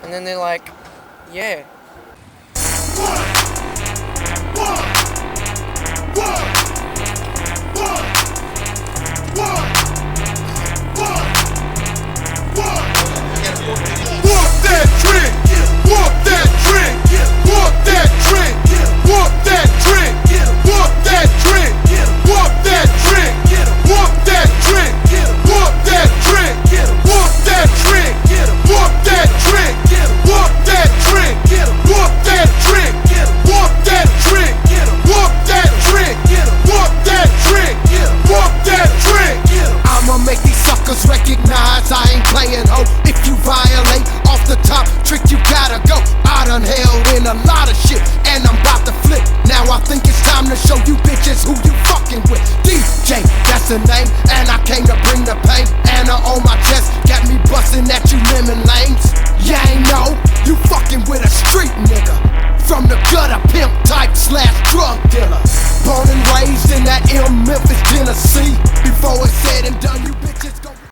And then they're like, yeah. Recognize I ain't playing, ho. If you violate off the top trick, you gotta go. I done held in a lot of shit, and I'm about to flip. Now I think it's time to show you bitches who you fucking with. DJ, that's the name, and I came to bring the pain. Anna on my chest, got me busting at you lemon lanes. Yeah, ain't know, you fucking with a street nigga. From the gutter, pimp type / drug dealer. Born and raised in that Memphis, Tennessee. Before it's said and done, you